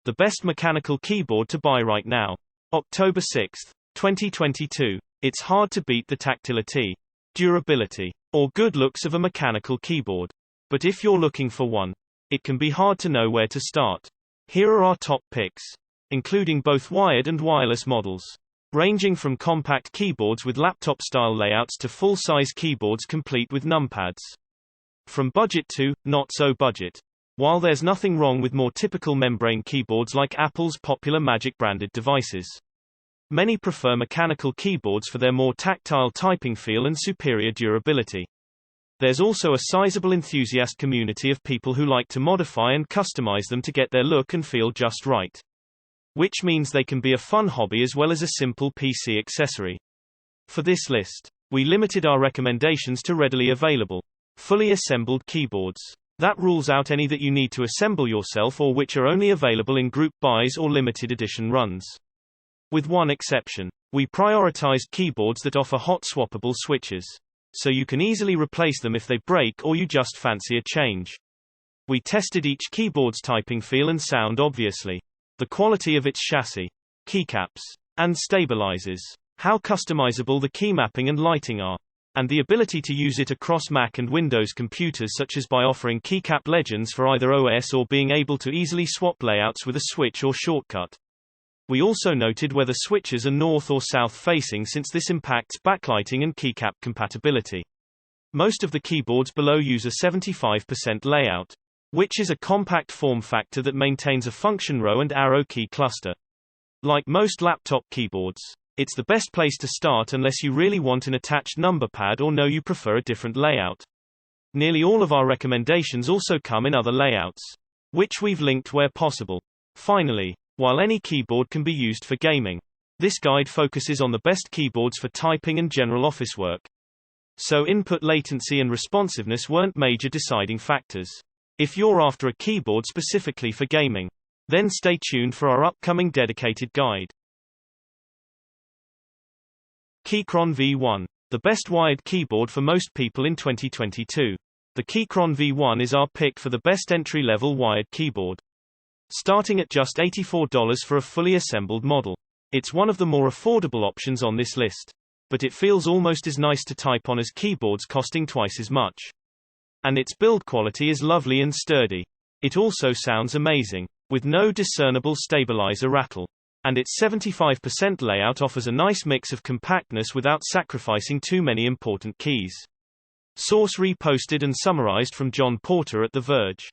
The best mechanical keyboard to buy right now. October 6, 2022. It's hard to beat the tactility, durability, or good looks of a mechanical keyboard. But if you're looking for one, it can be hard to know where to start. Here are our top picks, including both wired and wireless models, ranging from compact keyboards with laptop-style layouts to full-size keyboards complete with numpads. From budget to not so budget. While there's nothing wrong with more typical membrane keyboards like Apple's popular Magic branded devices, many prefer mechanical keyboards for their more tactile typing feel and superior durability. There's also a sizable enthusiast community of people who like to modify and customize them to get their look and feel just right. Which means they can be a fun hobby as well as a simple PC accessory. For this list, we limited our recommendations to readily available, fully assembled keyboards. That rules out any that you need to assemble yourself or which are only available in group buys or limited edition runs. With one exception, we prioritized keyboards that offer hot swappable switches, so you can easily replace them if they break or you just fancy a change. We tested each keyboard's typing feel and sound obviously, the quality of its chassis, keycaps, and stabilizers, how customizable the key mapping and lighting are, and the ability to use it across Mac and Windows computers such as by offering keycap legends for either OS or being able to easily swap layouts with a switch or shortcut. We also noted whether switches are north or south facing since this impacts backlighting and keycap compatibility. Most of the keyboards below use a 75% layout, which is a compact form factor that maintains a function row and arrow key cluster. Like most laptop keyboards, it's the best place to start unless you really want an attached number pad or know you prefer a different layout. Nearly all of our recommendations also come in other layouts, which we've linked where possible. Finally, while any keyboard can be used for gaming, this guide focuses on the best keyboards for typing and general office work. So input latency and responsiveness weren't major deciding factors. If you're after a keyboard specifically for gaming, then stay tuned for our upcoming dedicated guide. Keychron V1, the best wired keyboard for most people in 2022. The Keychron V1 is our pick for the best entry-level wired keyboard, starting at just $84 for a fully assembled model. It's one of the more affordable options on this list, but it feels almost as nice to type on as keyboards costing twice as much. And its build quality is lovely and sturdy. It also sounds amazing, with no discernible stabilizer rattle. And its 75% layout offers a nice mix of compactness without sacrificing too many important keys. Source reposted and summarized from John Porter at The Verge.